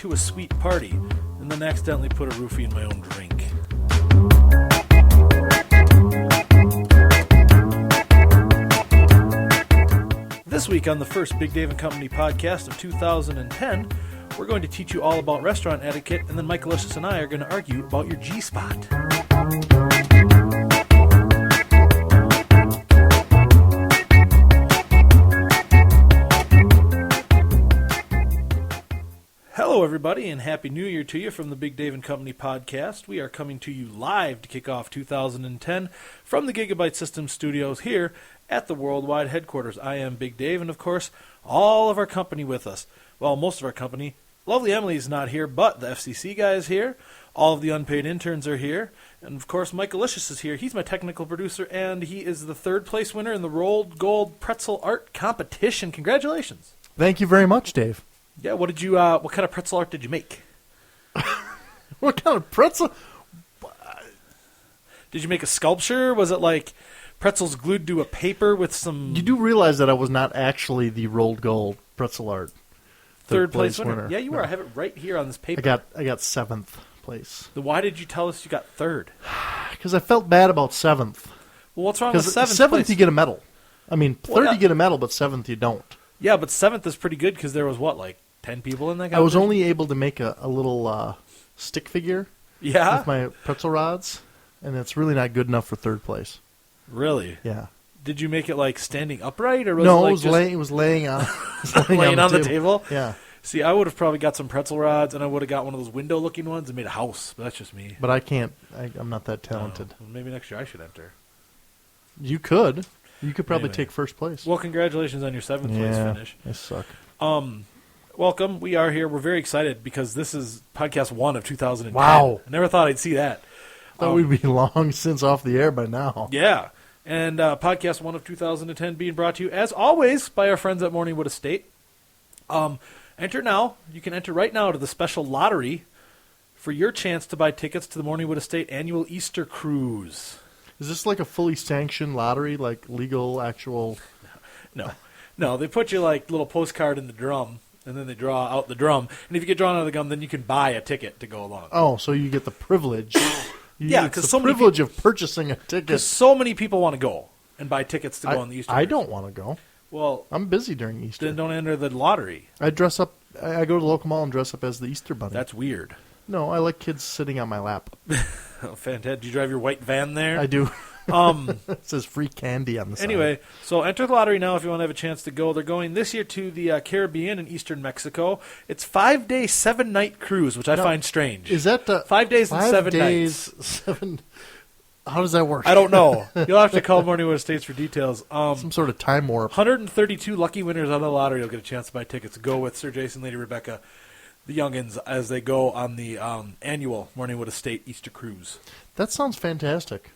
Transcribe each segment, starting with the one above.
to a sweet party and then accidentally put a roofie in my own drink. This week on the first Big Dave & Company podcast of 2010, we're going to teach you all about restaurant etiquette, and then Mike Alicious and I are going to argue about your G-spot. Hello, everybody, and Happy New Year to you from the Big Dave & Company podcast. We are coming to you live to kick off 2010 from the Gigabyte Systems studios here at the worldwide headquarters. I am Big Dave, and of course, all of our company with us. Well, most of our company. Lovely Emily's not here, but the FCC guy is here. All of the unpaid interns are here. And of course, Mike Alicious is here. He's my technical producer, and he is the third place winner in the Rolled Gold Pretzel Art Competition. Congratulations. Thank you very much, Dave. Yeah, what did you? What kind of pretzel art did you make? What kind of pretzel? Did you make a sculpture? Was it like pretzels glued to a paper with some... You do realize that I was not actually the Rolled Gold Pretzel Art third place winner. Yeah, you were. I have it right here on this paper. I got 7th place. Then why did you tell us you got third? Because I felt bad about 7th. Well, what's wrong with 7th? 7th place? you get a medal. I mean, third you get a medal, but 7th you don't. Yeah, but 7th is pretty good because there was, what, like 10 people in that competition? I was only able to make a little stick figure with my pretzel rods, and it's really not good enough for third place. Really? Yeah. Did you make it like standing upright, or was no? it like it was laying on laying on the table. Yeah. See, I would have probably got some pretzel rods, and I would have got one of those window-looking ones and made a house. But that's just me. But I can't. I'm not that talented. Well, maybe next year I should enter. You could. You could probably take first place. Well, congratulations on your 7th place finish. I suck. Welcome. We are here. We're very excited because this is podcast 1 of 2010. Wow. I never thought I'd see that. Thought we'd be long since off the air by now. Yeah. And podcast 1 of 2010 being brought to you, as always, by our friends at Morningwood Estate. Enter now. You can enter right now to the special lottery for your chance to buy tickets to the Morningwood Estate annual Easter cruise. Is this like a fully sanctioned lottery, like legal, actual? No. They put you like little postcard in the drum, and then they draw out the drum. And if you get drawn out of the drum, then you can buy a ticket to go along. Oh, so you get the privilege. Because the privilege of purchasing a ticket. Because so many people want to go and buy tickets to go on the Easter cruise. I don't want to go. Well, I'm busy during Easter. Then don't enter the lottery. I dress up. I go to the local mall and dress up as the Easter Bunny. That's weird. No, I like kids sitting on my lap. Oh, fantastic. Do you drive your white van there? I do. It says free candy on the side. Anyway, so enter the lottery now if you want to have a chance to go. They're going this year to the Caribbean in eastern Mexico. It's 5-day, 7-night cruise, which I find strange. Is that 5 days and 7 nights? 7. How does that work? I don't know. You'll have to call Morningwood Estates for details. Some sort of time warp. 132 lucky winners on the lottery will get a chance to buy tickets. Go with Sir Jason, Lady Rebecca, the youngins, as they go on the annual Morningwood Estate Easter cruise. That sounds fantastic.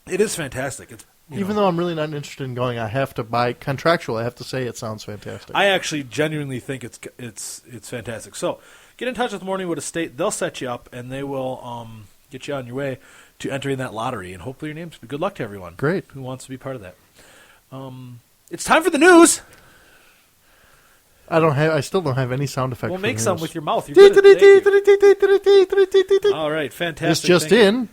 It is fantastic. It's, Even though I'm really not interested in going, I have to buy contractual. I have to say it sounds fantastic. I actually genuinely think it's fantastic. So get in touch with Morningwood Estate. They'll set you up, and they will get you on your way to entering that lottery. And hopefully your name's good luck to everyone. Great. Who wants to be part of that. It's time for the news. I still don't have any sound effect. Well, for make news. some with your mouth. You're good at All right, fantastic. It's just in.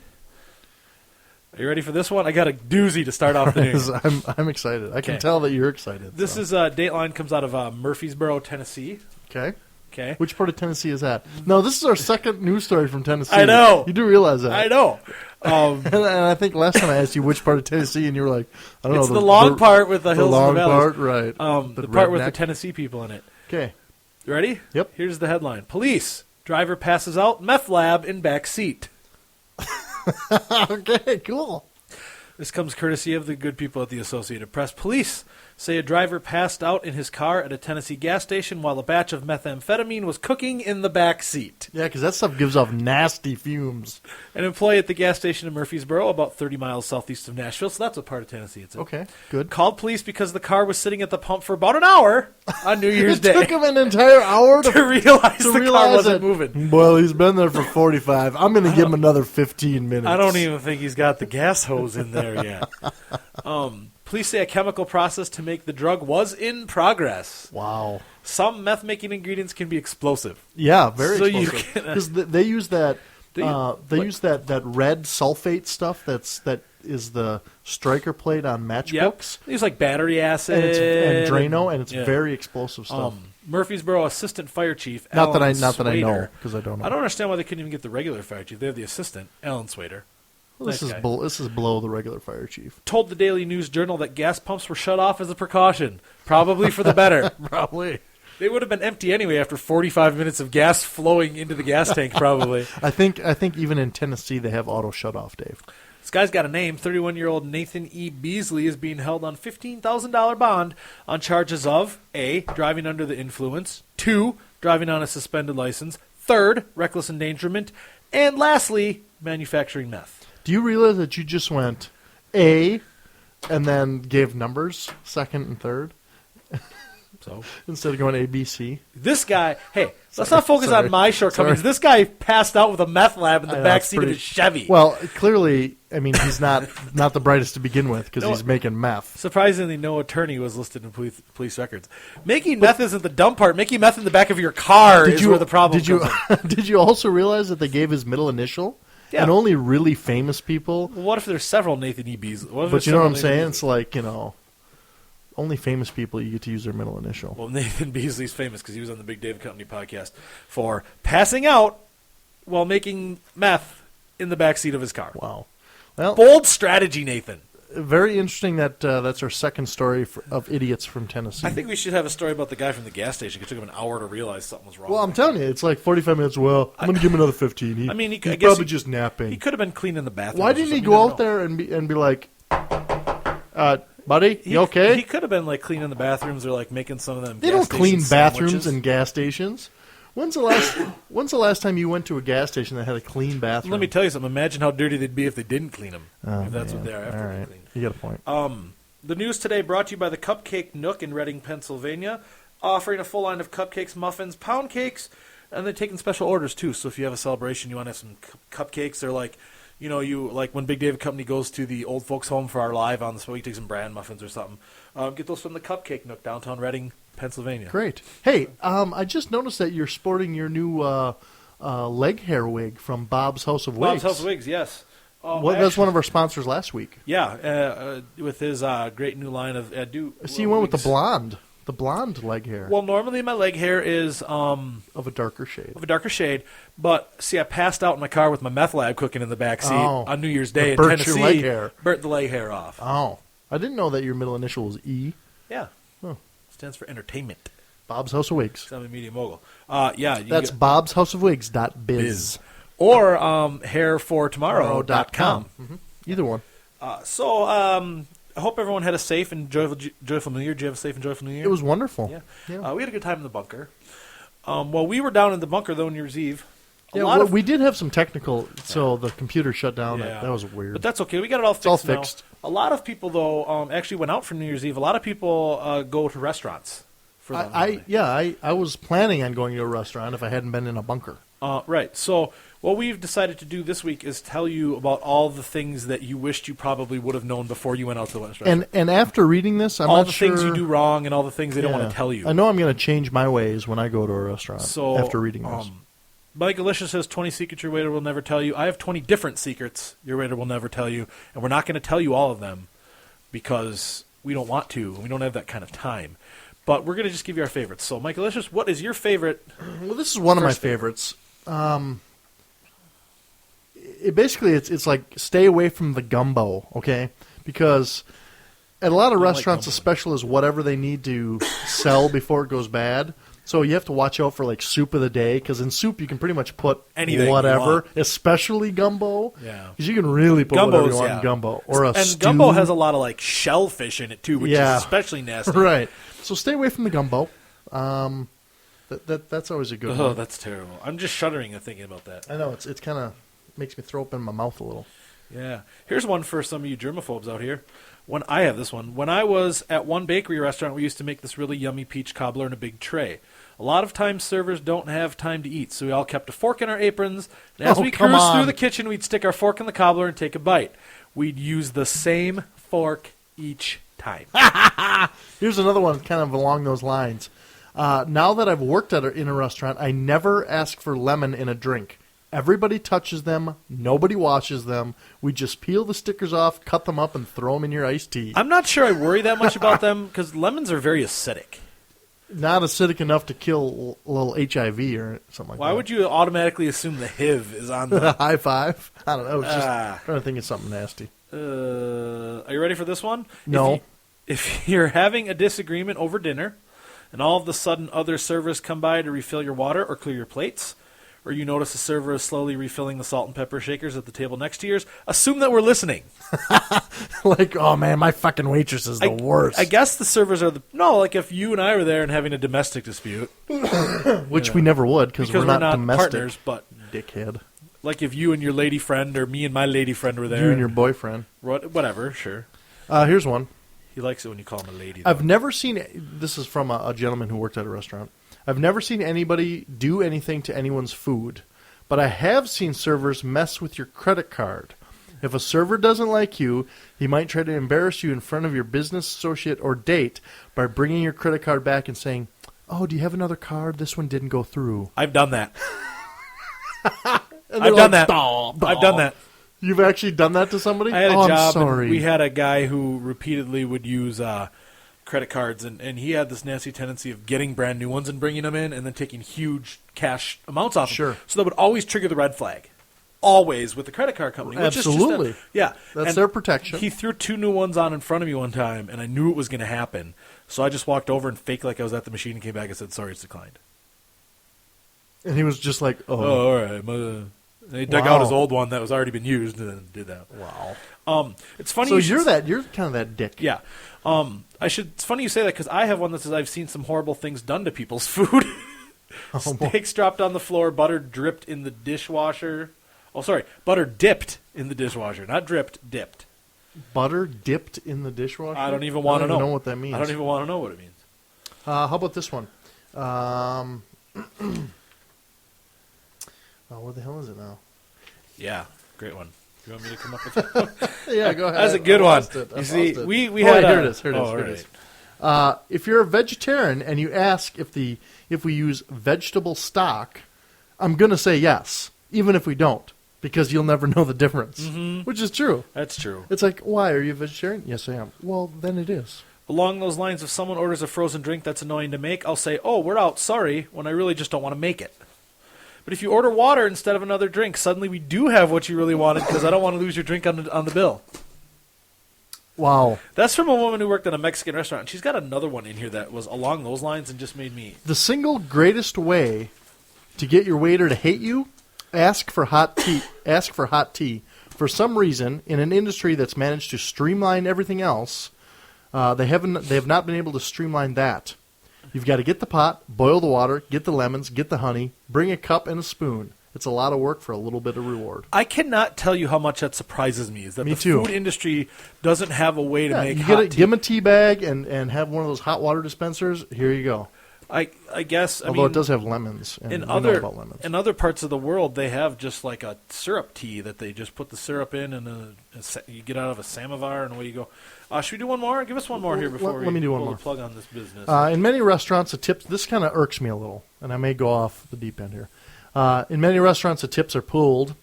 Are you ready for this one? I got a doozy to start off the news. I'm excited. I can tell that you're excited. This is Dateline comes out of Murfreesboro, Tennessee. Okay. Okay. Which part of Tennessee is that? No, this is our second news story from Tennessee. I know. You do realize that. I know. And I think last time I asked you which part of Tennessee, and you were like, I don't know. It's the long part with the hills and the valleys. Part, right. The part with the Tennessee people in it. Okay. You ready? Yep. Here's the headline. Police. Driver passes out. Meth lab in back seat. Okay, cool. This comes courtesy of the good people at the Associated Press. Police say a driver passed out in his car at a Tennessee gas station while a batch of methamphetamine was cooking in the back seat. Yeah, because that stuff gives off nasty fumes. An employee at the gas station in Murfreesboro, about 30 miles southeast of Nashville, so that's what part of Tennessee it's in. Okay, good. Called police because the car was sitting at the pump for about an hour on New Year's Day. It took him an entire hour to realize the car wasn't moving. Well, he's been there for 45. I'm going to give him another 15 minutes. I don't even think he's got the gas hose in there. there yet. Police say a chemical process to make the drug was in progress. Wow. Some meth-making ingredients can be explosive. Yeah, very So explosive. Because they use that. Use that red sulfate stuff that is the striker plate on matchbooks. Yep. They use like battery acid and Drano, and it's very explosive stuff. Murfreesboro Assistant Fire Chief not Alan that I know, Swader. because I don't know. I don't understand why they couldn't even get the regular fire chief. They have the assistant, Alan Swader. Well, this is below the regular fire chief. Told the Daily News Journal that gas pumps were shut off as a precaution, probably for the better. Probably. They would have been empty anyway after 45 minutes of gas flowing into the gas tank, probably. I think even in Tennessee they have auto shut off, Dave. This guy's got a name. 31-year-old Nathan E. Beasley is being held on $15,000 bond on charges of A, driving under the influence, 2, driving on a suspended license, 3rd, reckless endangerment, and lastly, manufacturing meth. Do you realize that you just went A and then gave numbers, 2nd and 3rd? So instead of going A, B, C. This guy, hey, let's not focus on my shortcomings. This guy passed out with a meth lab in the backseat of his Chevy. Well, clearly, I mean, he's not the brightest to begin with because he's making meth. Surprisingly, no attorney was listed in police records. Making meth isn't the dumb part. Making meth in the back of your car is where the problem comes in. Did you also realize that they gave his middle initial? Yeah. And only really famous people. Well, what if there's several Nathan E. Beasley? But you know what I'm saying? It's like, only famous people you get to use their middle initial. Well, Nathan Beasley's famous because he was on the Big David Company podcast for passing out while making meth in the backseat of his car. Wow. Well, bold strategy, Nathan. Very interesting that that's our second story of idiots from Tennessee. I think we should have a story about the guy from the gas station. It took him an hour to realize something was wrong. Well, I'm telling you, it's like 45 minutes. Well, I'm going to give him another 15. He's probably just napping. He could have been cleaning the bathroom. Why didn't he go out there and be like, buddy, you okay? He could have been like cleaning the bathrooms or like making some of them. They gas don't clean station bathrooms sandwiches. and gas stations. When's the last time you went to a gas station that had a clean bathroom? Let me tell you something. Imagine how dirty they'd be if they didn't clean them. Oh, if that's man. what they are after All they right. clean. You got a point. The news today brought to you by the Cupcake Nook in Reading, Pennsylvania, offering a full line of cupcakes, muffins, pound cakes, and they're taking special orders too. So if you have a celebration, you want to have some cupcakes, they're like, you like when Big David Company goes to the old folks' home for our live on the spot, we take some bran muffins or something. Get those from the Cupcake Nook, downtown Reading, Pennsylvania. Great. Hey, I just noticed that you're sporting your new leg hair wig from Bob's House of Wigs. Bob's House of Wigs, yes. That's one of our sponsors last week. Yeah, with his great new line of See, you went with the blonde leg hair. Well, normally my leg hair is of a darker shade. But see, I passed out in my car with my meth lab cooking in the back seat on New Year's Day in burnt Tennessee. Your leg hair. Burnt the leg hair off. Oh, I didn't know that your middle initial was E. Yeah, oh. Stands for entertainment. Bob's House of Wigs. I'm a media mogul. That's bobshouseofwigs.biz. Or hairfortomorrow.com. Mm-hmm. Either one. I hope everyone had a safe and joyful New Year. Did you have a safe and joyful New Year? It was wonderful. Yeah. We had a good time in the bunker. While we were down in the bunker, though, on New Year's Eve, we did have some technical, so the computer shut down. Yeah. That was weird. But that's okay. We got it all fixed. It's all fixed. Now. A lot of people, though, actually went out for New Year's Eve. A lot of people go to restaurants. I was planning on going to a restaurant if I hadn't been in a bunker. Right. So what we've decided to do this week is tell you about all the things that you wished you probably would have known before you went out to the restaurant. And after reading this, I'm all not the sure things you do wrong and all the things they don't want to tell you. I know I'm going to change my ways when I go to a restaurant after reading this. Mike Alicious has 20 secrets your waiter will never tell you. I have 20 different secrets your waiter will never tell you, and we're not going to tell you all of them because we don't want to, and we don't have that kind of time. But we're going to just give you our favorites. So, Mike Alicious, what is your favorite? Well, this is one of my favorites. It's like stay away from the gumbo, okay? Because at a lot of restaurants, the special is whatever they need to sell before it goes bad. So you have to watch out for like soup of the day, because in soup you can pretty much put anything whatever, especially gumbo. Yeah, because you can really put whatever you want in gumbo or a stew. Gumbo has a lot of like shellfish in it too, which is especially nasty. Right. So stay away from the gumbo. That's always a good one. Oh, that's terrible. I'm just shuddering at thinking about that. I know it's kind of makes me throw up in my mouth a little. Yeah. Here's one for some of you germaphobes out here. I have this one. When I was at one bakery restaurant, we used to make this really yummy peach cobbler in a big tray. A lot of times servers don't have time to eat, so we all kept a fork in our aprons, and as we cruised through the kitchen, we'd stick our fork in the cobbler and take a bite. we'd use the same fork each time. Here's another one kind of along those lines. Now that I've worked in a restaurant, I never ask for lemon in a drink. Everybody touches them. Nobody washes them. We just peel the stickers off, cut them up, and throw them in your iced tea. I'm not sure I worry that much about them because lemons are very acidic. Not acidic enough to kill a little HIV or something like that. Why would you automatically assume the HIV is on The the... high five? I don't know. It's just trying to think of something nasty. Are you ready for this one? No. If you're having a disagreement over dinner and all of a sudden other servers come by to refill your water or clear your plates, or you notice a server is slowly refilling the salt and pepper shakers at the table next to yours, assume that we're listening. Like, oh man, my fucking waitress is the worst. I guess the servers are the... No, like if you and I were there and having a domestic dispute. Which we never would because we're not domestic. Partners, but... Dickhead. Like if you and your lady friend or me and my lady friend were there. You and your boyfriend. Whatever, sure. Here's one. He likes it when you call him a lady. I've never seen... This is from a gentleman who worked at a restaurant. I've never seen anybody do anything to anyone's food, but I have seen servers mess with your credit card. If a server doesn't like you, he might try to embarrass you in front of your business associate or date by bringing your credit card back and saying, "Oh, do you have another card? This one didn't go through." I've done that. And I've they're done like, that. "Daw, daw." I've done that. You've actually done that to somebody? I had a I'm job, sorry. and we had a guy who repeatedly would use credit cards, and he had this nasty tendency of getting brand new ones and bringing them in and then taking huge cash amounts off them. Sure. So that would always trigger the red flag. Always with the credit card company. Which Absolutely. Is just yeah. That's And their protection. He threw 2 new ones on in front of me one time, and I knew it was going to happen. So I just walked over and faked like I was at the machine and came back and said, "Sorry, it's declined." And he was just like, Oh, all right. And he dug out his old one that was already been used and then did that. wow. It's funny. So you're you're kind of that dick. Yeah. It's funny you say that because I have one that says I've seen some horrible things done to people's food. Steaks dropped on the floor, butter dripped in the dishwasher. Oh, sorry, butter dipped in the dishwasher, not dripped, dipped. Butter dipped in the dishwasher? I don't even want to know. know what that means. I don't even want to know what it means. How about this one? Where the hell is it now? Yeah, great one. You want me to come up with that? Yeah, go ahead. That's a good one. You see, we had here it is. Here it is. Oh, Here it right. is. If you're a vegetarian and you ask if we use vegetable stock, I'm going to say yes, even if we don't, because you'll never know the difference, which is true. That's true. It's like, why? Are you a vegetarian? Yes, I am. Well, then it is. Along those lines, if someone orders a frozen drink that's annoying to make, I'll say, "Oh, we're out, sorry," when I really just don't want to make it. But if you order water instead of another drink, suddenly we do have what you really wanted because I don't want to lose your drink on the bill. Wow. That's from a woman who worked in a Mexican restaurant. She's got another one in here that was along those lines and just made me... The single greatest way to get your waiter to hate you, ask for hot tea. Ask for hot tea. For some reason, in an industry that's managed to streamline everything else, they have not been able to streamline that. You've got to get the pot, boil the water, get the lemons, get the honey, bring a cup and a spoon. It's a lot of work for a little bit of reward. I cannot tell you how much that surprises me, is that Me the too. food industry doesn't have a way to make you hot tea. give them a tea bag and have one of those hot water dispensers. Here you go. I guess, Although it does have lemons. And in we know about lemons. other parts of the world, they have just like a syrup tea that they just put the syrup in, and you get out of a samovar, and away you go. Should we do one more? Give us one more here before let me do one pull more. the plug on this business. In many restaurants, the tips. This kind of irks me a little, and I may go off the deep end here. In many restaurants, the tips are pooled.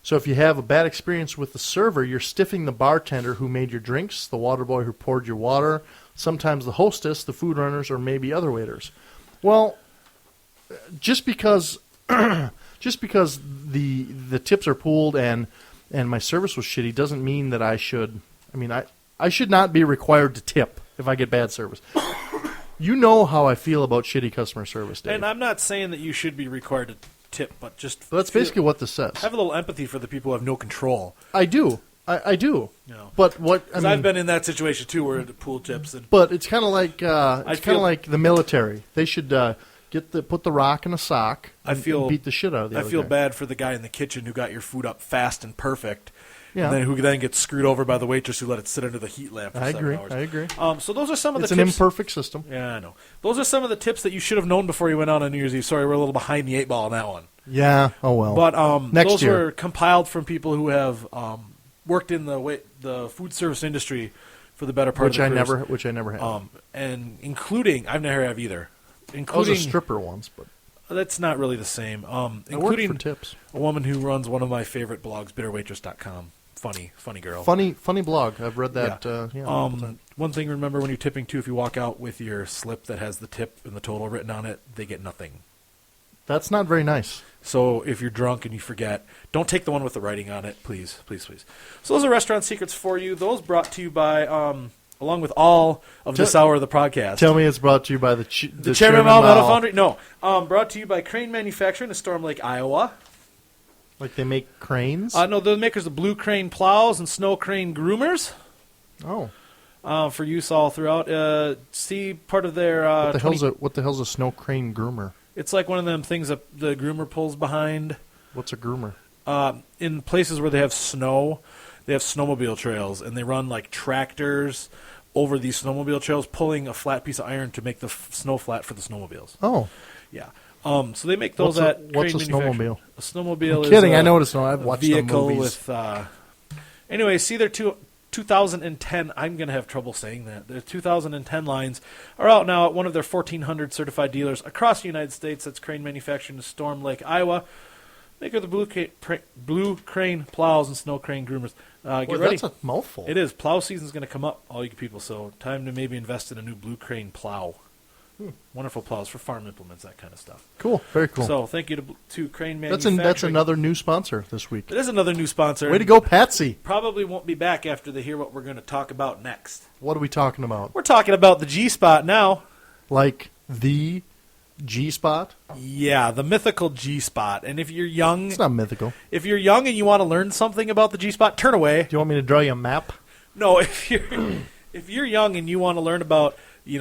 So if you have a bad experience with the server, you're stiffing the bartender who made your drinks, the water boy who poured your water, sometimes the hostess, the food runners, or maybe other waiters. Well, just because the tips are pooled and my service was shitty doesn't mean that I should. I mean, I should not be required to tip if I get bad service. You know how I feel about shitty customer service, Dave. And I'm not saying that you should be required to tip, but just That's basically what this says. have a little empathy for the people who have no control. I do. I do. No. But what I Because mean, I've been in that situation too, where the pool tips and but it's kind of like feel- like the military. They should put the rock in a sock. And, and beat the shit out of the I other feel guy. bad for the guy in the kitchen who got your food up fast and perfect. Yeah. And then who then gets screwed over by the waitress who let it sit under the heat lamp for I 7 agree. hours. I agree. So those are some of It's the an tips. imperfect system. Yeah, I know. Those are some of the tips that you should have known before you went out on New Year's Eve. Sorry, we're a little behind the 8 ball on that one. Yeah. Oh well. But Next those year. were compiled from people who have worked in the food service industry for the better part of the careers. Which I never have. And including, I've never have either. I was Including a stripper once, but that's not really the same. I worked Including for tips. a woman who runs one of my favorite blogs, bitterwaitress.com. Funny girl. Funny blog. I've read that. One thing to remember when you're tipping too, if you walk out with your slip that has the tip and the total written on it, they get nothing. That's not very nice. So if you're drunk and you forget, don't take the one with the writing on it, please. So those are restaurant secrets for you. Those brought to you by, along with all of this hour of the podcast. Tell me it's brought to you by the Chairman Mao Metal Foundry. No, brought to you by Crane Manufacturing in Storm Lake, Iowa. Like they make cranes? No, they're the makers of Blue Crane plows and Snow Crane groomers. Oh. For use all throughout. See part of their... what the hell's a snow crane groomer? It's like one of them things that the groomer pulls behind. What's a groomer? In places where they have snow, they have snowmobile trails, and they run like tractors over these snowmobile trails, pulling a flat piece of iron to make the snow flat for the snowmobiles. Oh. Yeah. So they make those what's a snowmobile? A snowmobile I'm kidding. is I know what a snowmobile. I've watched vehicle some movies. with... anyway, see their 2010... I'm going to have trouble saying that. Their 2010 lines are out now at one of their 1,400 certified dealers across the United States. That's Crane Manufacturing in Storm Lake, Iowa. Maker of the Blue Crane plows and Snow Crane groomers. Get ready. That's a mouthful. It is. Plow season's going to come up, all you people. So time to maybe invest in a new Blue Crane plow. Wonderful plows for farm implements, that kind of stuff. Cool. Very cool. So thank you to Crane Manufacturing. That's another new sponsor this week. It is another new sponsor. Way to go, Patsy. Probably won't be back after they hear what we're going to talk about next. What are we talking about? We're talking about the G-Spot now. Like the G-Spot? Yeah, the mythical G-Spot. And if you're young... It's not mythical. If you're young and you want to learn something about the G-Spot, turn away. Do you want me to draw you a map? No, if you're young and you want to learn about...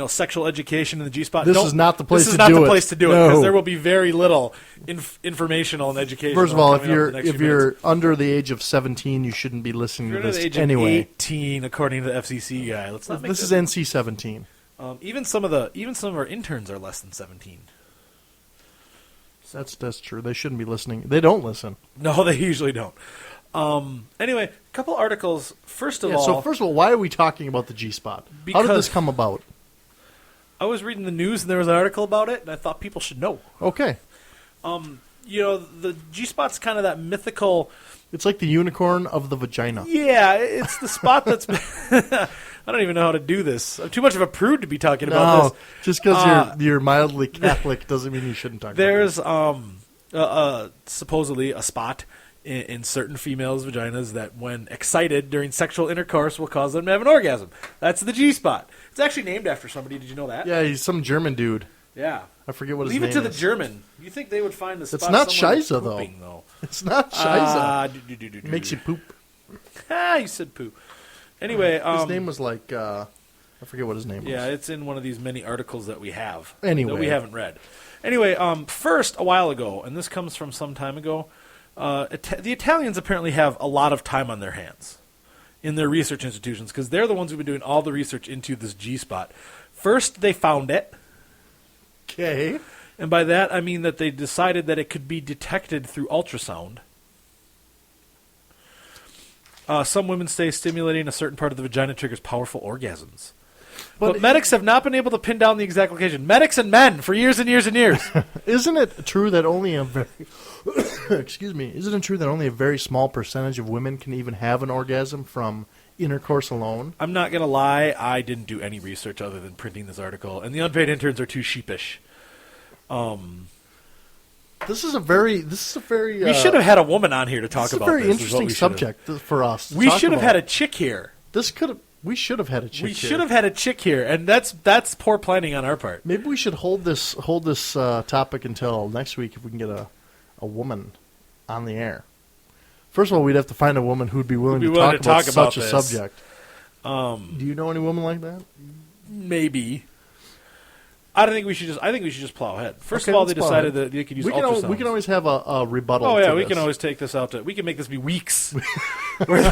sexual education in the G-Spot. This is not the place to do it. This is not the place to do it because No. there will be very little informational and educational. First of all, if coming up in the next few minutes. you're under the age of 17, you shouldn't be listening If you're to under this the age anyway. of 18, according to the FCC guy, let's not make This is NC-17. even some of our interns are less than 17. That's true. They shouldn't be listening. They don't listen. No, they usually don't. Anyway, a couple articles. First of all, why are we talking about the G-Spot? How did Because- this come about? I was reading the news and there was an article about it, and I thought people should know. Okay. The G-Spot's kind of that mythical... It's like the unicorn of the vagina. Yeah, it's the spot that's... I don't even know how to do this. I'm too much of a prude to be talking about this. Just because you're mildly Catholic doesn't mean you shouldn't talk There's about supposedly a spot in certain females' vaginas that, when excited during sexual intercourse, will cause them to have an orgasm. That's the G-spot. It's actually named after somebody. Did you know that? it. Yeah, he's some German dude. Yeah. I forget what his Leave name it to is. the German. You think they would find the spot? It's not somewhere Shiza, pooping, though. It's not Shiza. Makes you poop. You said poo. Anyway, His name was like... I forget what his name was. yeah, it's in one of these many articles that we have. Anyway. That we haven't read. Anyway, first, a while ago, and this comes from some time ago, the Italians apparently have a lot of time on their hands in their research institutions because they're the ones who've been doing all the research into this G-spot. First, they found it. Okay. And by that, I mean that they decided that it could be detected through ultrasound. Some women say stimulating a certain part of the vagina triggers powerful orgasms. But medics have not been able to pin down the exact location. Medics and men for years and years and years. Isn't it true that only a very... Excuse me. Isn't it true that only a very small percentage of women can even have an orgasm from intercourse alone? I'm not going to lie. I didn't do any research other than printing this article. And the unpaid interns are too sheepish. This is a very... We should have had a woman on here to talk about this. It's a very interesting subject for us. We should have had a chick here. We should have had a chick. We should have had a chick here, and that's poor planning on our part. Maybe we should hold this topic until next week if we can get a woman on the air. First of all, we'd have to find a woman who'd be willing to talk about such a subject. Do you know any woman like that? Maybe. I think we should just plow ahead. First Okay, of all, they let's plow decided ahead. that they could use We ultrasounds. can always have a rebuttal. Oh yeah, to we this. can always take this out. We can make this be weeks. We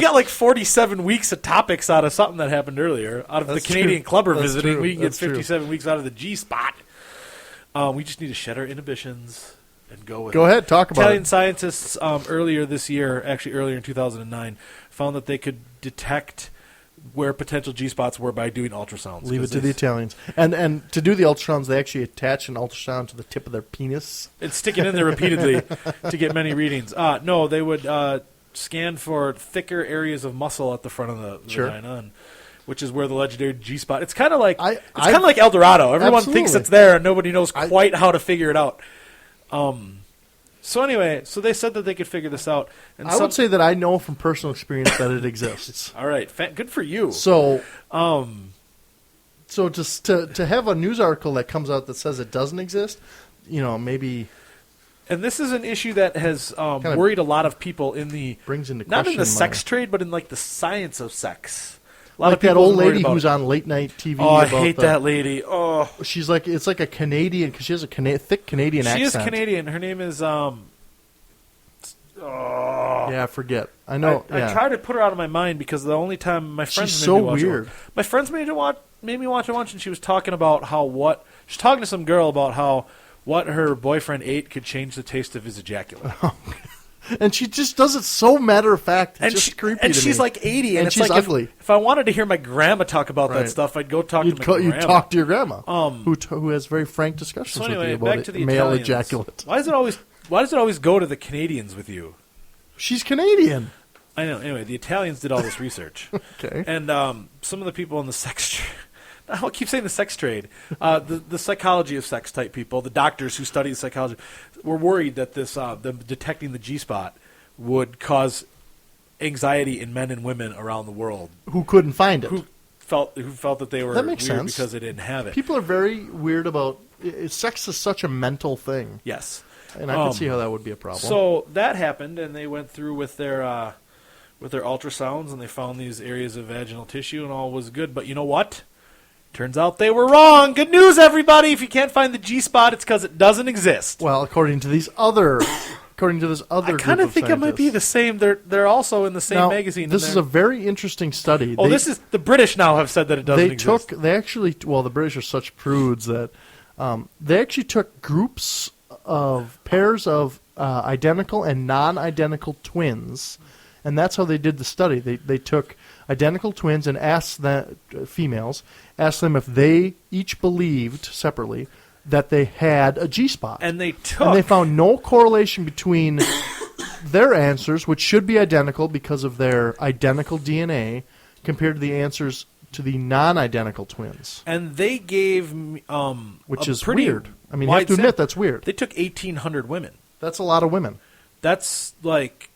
got like 47 weeks of topics out of something that happened earlier. Out of That's the Canadian true. clubber That's visiting, true. we can get That's true. 57 weeks out of the G spot. We just need to shed our inhibitions and go with Go it. ahead, talk about Italian it. scientists earlier this year, actually earlier in 2009, found that they could detect where potential G-spots were by doing ultrasounds. Leave it to the Italians. And to do the ultrasounds, they actually attach an ultrasound to the tip of their penis. And stick it in there repeatedly to get many readings. No, they would scan for thicker areas of muscle at the front of the Sure. vagina, which is where the legendary G-spot. It's kind of like I- kind of like El Dorado. Everyone thinks Absolutely. it's there, and nobody knows quite how to figure it out. So anyway, so they said that they could figure this out. And I would say that I know from personal experience that it exists. all right, good for you. So, So just to have a news article that comes out that says it doesn't exist, maybe and this is an issue that has Kinda worried a lot of people in the brings into not question in the sex my- trade, but in like the science of sex. A lot like of people that old have worried lady about who's it. on late night TV. Oh, I about hate that lady. Oh, She's like, it's like a Canadian, because she has a thick Canadian she accent. is Canadian. Her name is Yeah, I forget. I know. I try to put her out of my mind because the only time my friends She's made so me watch weird. My friends made me watch it once, and she was talking about she's talking to some girl about how what her boyfriend ate could change the taste of his ejaculate. And she just does it so matter of fact. It's And just creepy and to she's me. like 80, And it's she's like ugly. If I wanted to hear my grandma talk about Right. that stuff, I'd go talk You'd to my grandma. talk to your grandma, Um, who has very frank discussions So with anyway, you back about to the male Italians. ejaculate. Why does it always go to the Canadians with you? She's Canadian. I know. Anyway, the Italians did all this research. Okay. And some of the people in the sex trade, I keep saying the sex trade, the psychology of sex type people, the doctors who study the psychology, were worried that them detecting the G-spot would cause anxiety in men and women around the world Who couldn't find it. who felt that they were That makes weird sense. because they didn't have it. People are very weird about sex is such a mental thing, Yes. and I can see how that would be a problem. So that happened, and they went through with their ultrasounds, and they found these areas of vaginal tissue, and all was good. But you know what? Turns out they were wrong. Good news, everybody! If you can't find the G-spot, it's because it doesn't exist. well, according to this other I kind of think it might be the same. They're also in the same now, magazine. This and is they're- a very interesting study. this is the British now have said that it doesn't they exist. the British are such prudes that they actually took groups of pairs of identical and non-identical twins, and that's how they did the study. They took identical twins and asked females them if they each believed separately that they had a G-spot, and they took. and they found no correlation between their answers, which should be identical because of their identical DNA, compared to the answers to the non-identical twins, And they gave which a is pretty weird. I mean, you have wide to admit sample. that's weird. They took 1,800 women. That's a lot of women. That's like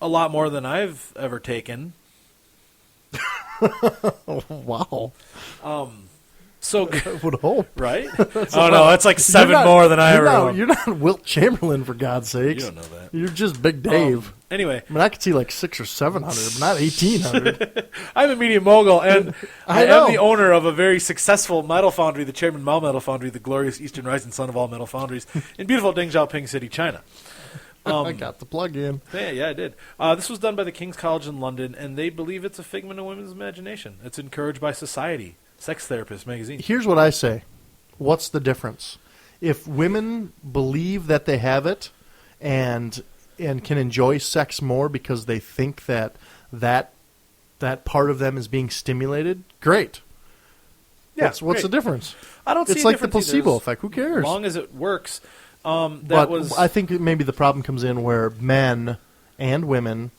a lot more than I've ever taken. Oh, wow. So I would hope. right? Oh no, that's like seven You're not- more than I you're ever. not, you're not Wilt Chamberlain, for God's You sakes. don't know that. You're just Big Dave. Anyway, I mean, I could see like 600 or 700, but not 1,800. I'm a media mogul, and I know. am the owner of a very successful metal foundry, the Chairman Mao Metal Foundry, the glorious Eastern Rising Sun of all metal foundries, in beautiful Deng Xiaoping City, China. I got the plug in. Yeah, I did. This was done by the King's College in London, and they believe it's a figment of women's imagination. It's encouraged by Society, Sex Therapist magazine. Here's what I say. What's the difference? If women believe that they have it and can enjoy sex more because they think that part of them is being stimulated, great. Yeah, What's great. the difference? I don't see It's a like the difference placebo either, effect. Who as cares? long as it works. But I think that maybe the problem comes in where men and women,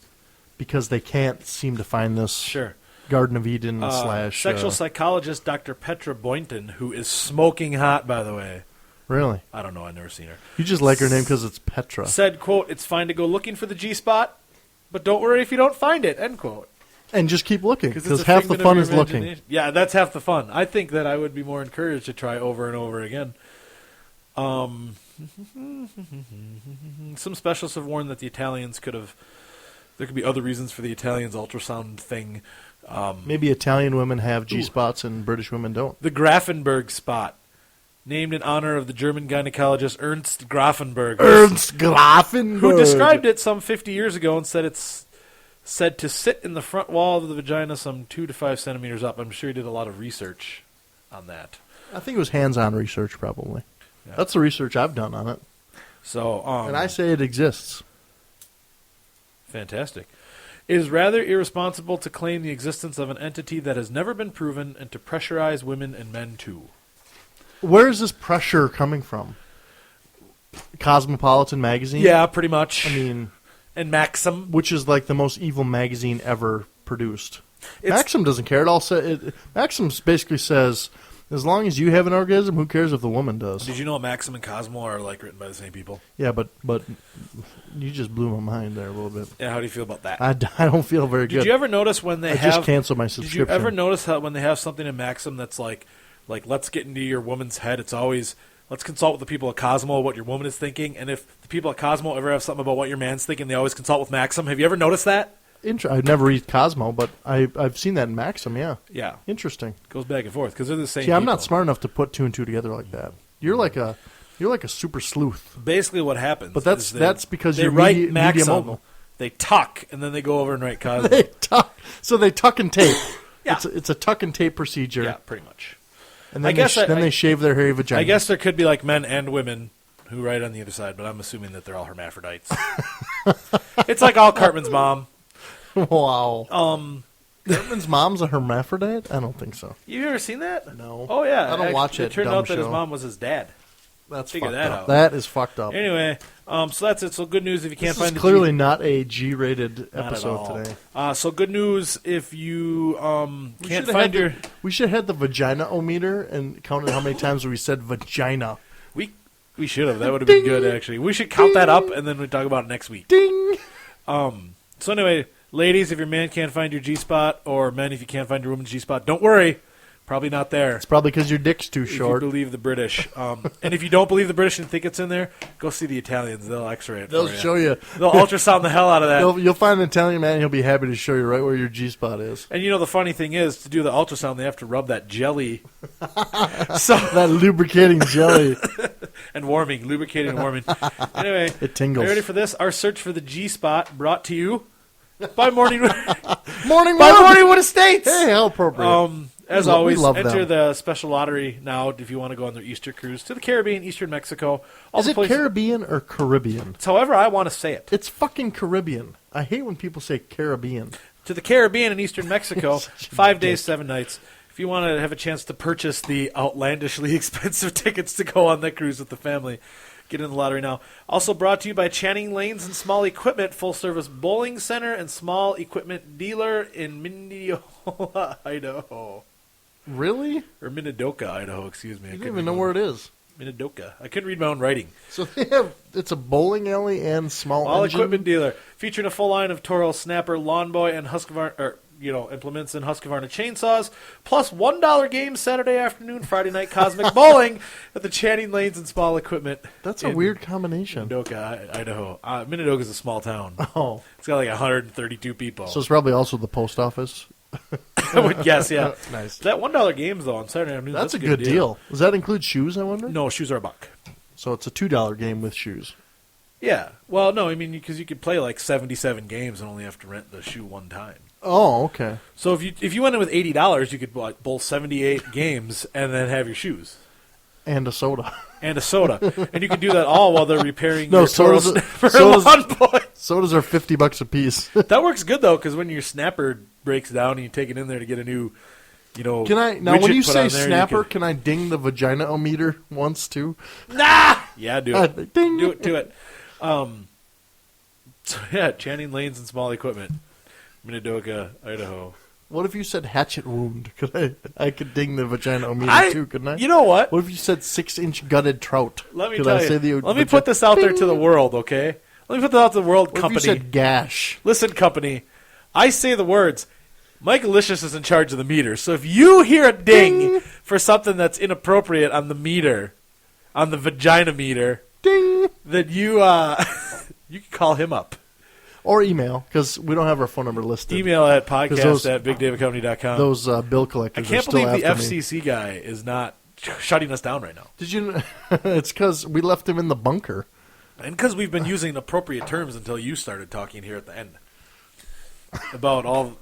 because they can't seem to find this Sure. Garden of Eden slash Sexual psychologist Dr. Petra Boynton, who is smoking hot, by the way. really. I don't know. I've never seen her. You just like her name because it's Petra. Said, quote, "It's fine to go looking for the G-spot, but don't worry if you don't find it," end quote. And just keep looking it's because a half the figment of fun your is looking. imagination. Yeah, that's half the fun. I think that I would be more encouraged to try over and over again. Some specialists have warned that the Italians there could be other reasons for the Italians' ultrasound thing. Maybe Italian women have G-spots and British women don't. The Grafenberg spot, named in honor of the German gynecologist Ernst Grafenberg, Ernst Grafenberg. who described it some 50 years ago and said it's said to sit in the front wall of the vagina some 2 to 5 centimeters up. I'm sure he did a lot of research on that. I think it was hands-on research, probably. Yeah. That's the research I've done on it. So, And I say it exists. fantastic. It is rather irresponsible to claim the existence of an entity that has never been proven and to pressurize women and men too. Where is this pressure coming from? Cosmopolitan magazine? Yeah, pretty much. I mean, and Maxim. which is like the most evil magazine ever produced. It's- Maxim doesn't care. Maxim basically says, as long as you have an orgasm, who cares if the woman does? Did you know Maxim and Cosmo are like written by the same people? Yeah, but you just blew my mind there a little bit. Yeah, how do you feel about that? I don't feel very good. Did you ever notice when they I have... just canceled my Did subscription. you ever notice how when they have something in Maxim that's like let's get into your woman's head, it's always, let's consult with the people at Cosmo what your woman is thinking, and if the people at Cosmo ever have something about what your man's thinking, they always consult with Maxim. Have you ever noticed that? I've never read Cosmo, but I've seen that in Maxim, yeah. Yeah. Interesting. It goes back and forth because they're the same See, I'm people. not smart enough to put two and two together like that. You're like a super sleuth. Basically what happens But that's is that's because they you're write media Maxim, mogul. they tuck, and then they go over and write Cosmo. They tuck. So they tuck and tape. Yeah. It's a tuck and tape procedure. Yeah, pretty much. And then, I guess they shave their hairy vagina. I guess there could be like men and women who write on the other side, but I'm assuming that they're all hermaphrodites. It's like all Cartman's mom. Wow. Cartman's mom's a hermaphrodite? I don't think so. You ever seen that? No. Oh yeah, I don't watch It it. turned Dumb out that his show. mom was his dad. That's Figure fucked that up. out. That is fucked up. Anyway, so that's it. So good news if you can't This is find clearly the not a G-rated Not at episode all. today. So good news if you We can't should have find had your. we should have had the vagina-o-meter and counted how many times we said vagina. We should have. That would have been Ding. good actually. We should count that Ding. up and then we talk about it next week. Ding! So anyway, ladies, if your man can't find your G spot, or men, if you can't find your woman's G spot, don't worry. Probably not there. It's probably because your dick's too If you short. believe the British. And if you don't believe the British and think it's in there, go see the Italians. They'll X-ray it They'll for you. show you. They'll ultrasound the hell out of that. You'll find an Italian man, and he'll be happy to show you right where your G-spot is. And you know the funny thing is, to do the ultrasound, they have to rub that jelly. So That lubricating jelly. and warming, lubricating and warming. Anyway, It tingles. are you ready for this? Our search for the G spot brought to you by Morningwood Estates. Hey, how appropriate. As We lo- we always, love enter them. the special lottery now if you want to go on their Easter cruise to the Caribbean, Eastern Mexico. All Is the it places- Caribbean or Caribbean? It's however I want to say it. It's fucking Caribbean. I hate when people say Caribbean. To the Caribbean and Eastern Mexico, Such a 5 days, dick. 7 nights. If you want to have a chance to purchase the outlandishly expensive tickets to go on that cruise with the family, get in the lottery now. Also brought to you by Channing Lanes and Small Equipment, full-service bowling center and small equipment dealer in Minnedoka, Idaho. Really? Or Minidoka, Idaho, excuse me. I don't even know where it is. Minidoka. I couldn't read my own writing. So it's a bowling alley and small All engine. equipment dealer, featuring a full line of Toro Snapper, Lawn Boy, and Husqvarna, implements and Husqvarna chainsaws, plus $1 games Saturday afternoon, Friday night Cosmic Bowling at the Channing Lanes and Small Equipment. That's a in weird combination. Minidoka, Idaho. Minidoka is a small town. Oh, It's got like 132 people. so it's probably also the post office. I would guess, yeah. Nice. That $1 games though on Saturday afternoon. That's a good deal. Does that include shoes? I wonder. No, shoes are $1. So it's a $2 game with shoes. Yeah. Well, no, I mean because you could play like 77 games and only have to rent the shoe one time. Oh, okay. So if you went in with $80, you could like bowl 78 games and then have your shoes And a soda. and a soda, and you can do that all while they're repairing No, your Toro sodas- Snapper sodas- Lawn Boy. Sodas are $50 a piece. That works good though, because when your snapper breaks down and you take it in there to get a new, Can I now? widget When you put say on there, you snapper, can- can I ding the vagina-o-meter once too? Nah, yeah, do it, Ding. do it. So yeah, Channing Lanes and Small Equipment, Minidoka, Idaho. What if you said hatchet wound? Could I could ding the vagina-o-meter too, couldn't I? You know what? What if you said 6-inch gutted trout? Let me Could tell I you. say the Let me put this out there to the Bing. world, okay? Let me put that out to the world, What company. if you said gash? Listen, company, I say the words. Mike Alicious is in charge of the meter. So if you hear a ding for something that's inappropriate on the meter, on the vagina meter, Ding. then you you can call him up. Or email, because we don't have our phone number listed. Email at 'Cause podcast those- at bigdavidcompany.com. Those bill I collectors can't are still believe the after me. FCC guy is not shutting us down right now. Did you? It's because we left him in the bunker. And because we've been using appropriate terms until you started talking here at the end. About all...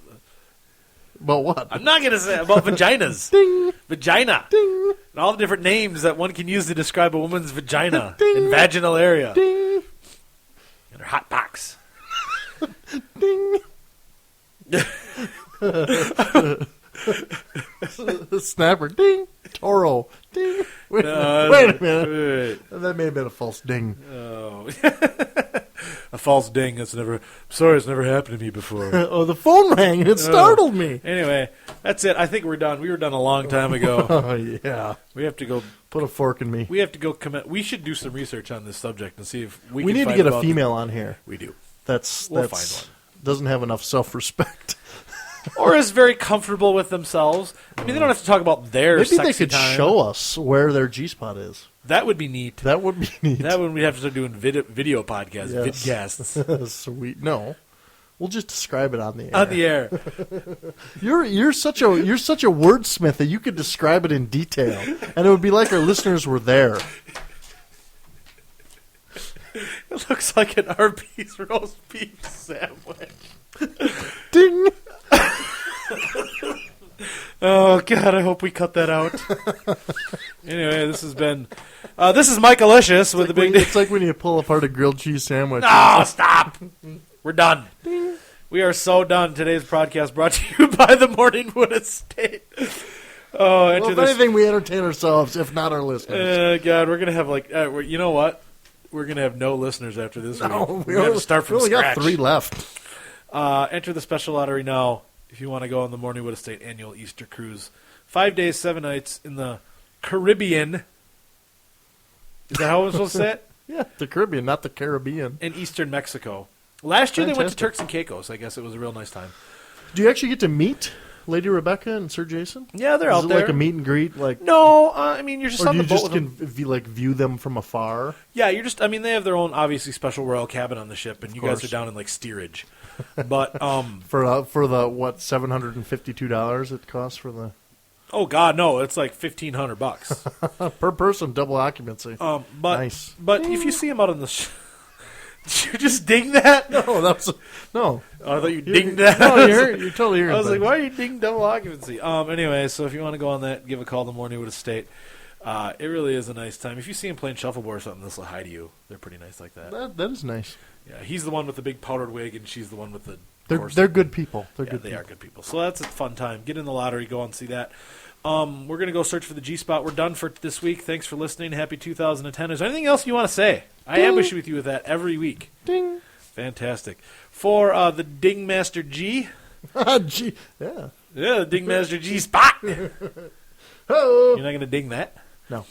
But what? I'm not going to say about vaginas. Ding. Vagina. Ding. And all the different names that one can use to describe a woman's vagina Ding. and vaginal area. Ding. hot box. Ding. Snapper. Ding. Toro. Ding. Wait a minute. That may have been a false ding. Oh. A false ding. It's never happened to me before. Oh, the phone rang. It startled me. Anyway, that's it. I think we're done. We were done a long time ago. Oh, yeah. We have to go. Put a fork in me. We have to go commit. We should do some research on this subject and see if we can need to find get a about female on here. We do. We'll find one. Doesn't have enough self-respect. Or is very comfortable with themselves. I mean, they don't have to talk about their Maybe sexy they could time. show us where their G-spot is. That would be neat. That would be neat. That one we'd have to start doing video podcasts, vidcasts. Sweet. No, we'll just describe it on the air. On the air. You're such a wordsmith that you could describe it in detail, and it would be like our listeners were there. It looks like an Arby's roast beef sandwich. Ding. Oh God! I hope we cut that out. Anyway, this has been. This is Mike Alicious with the big. It's like when you pull apart a grilled cheese sandwich. No, stop! We're done. We are so done. Today's podcast brought to you by the Morningwood Estate. Oh, Well, if anything, we entertain ourselves, if not our listeners. God, we're gonna have you know what? We're gonna have no listeners after this week. We have to start from only scratch. got 3 left. Enter the special lottery now if you want to go on the Morningwood Estate annual Easter cruise. 5 days, 7 nights in the Caribbean. Is that how I was supposed to say it? Yeah, the Caribbean, not the Caribbean. In eastern Mexico. Last year they went to Fantastic. Turks and Caicos. I guess it was a real nice time. Do you actually get to meet Lady Rebecca and Sir Jason? Yeah, they're Is out it there. like a meet and greet? No, I mean, you're just or on do the you boat just with them. can view them from afar? Yeah, you're just. I mean, they have their own obviously special royal cabin on the ship, and you guys course. are down in like steerage. But For the what, $752 it costs for the oh God, no, it's like $1,500 per person double occupancy. But Nice. But if you see them out on the, did you just ding that? No, that's no. Oh, I thought you dinged that. No, you're totally hearing. I was like, things. why are you ding double occupancy? Anyway, so if you want to go on that, give a call to Morningwood Estate. It really is a nice time. If you see him playing shuffleboard or something, this will hi to you. They're pretty nice like that. That is nice. Yeah, he's the one with the big powdered wig, and she's the one with the. They're good people. They're Yeah, good. they people. are good people. So that's a fun time. Get in the lottery, go and see that. We're going to go search for the G-Spot. We're done for this week. Thanks for listening. Happy 2010. Is there anything else you want to say? I ambush with you with that every week. Ding. Fantastic. For the Ding Master G. Gee, yeah. Yeah, the Ding Master G-Spot. You're Oh. not going to ding that? No.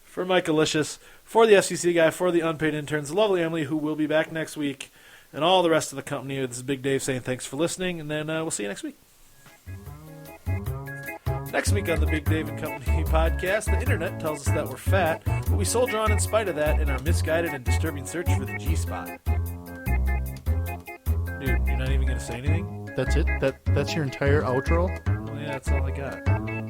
For Mike Alicious, for the FCC guy, for the unpaid interns, the lovely Emily, who will be back next week, and all the rest of the company. This is Big Dave saying thanks for listening, and then we'll see you next week. Next week on the Big Dave and Company podcast, the internet tells us that we're fat, but we soldier on in spite of that in our misguided and disturbing search for the G-Spot. Dude, you're not even going to say anything? That's it. That's your entire outro. Well, yeah, that's all I got.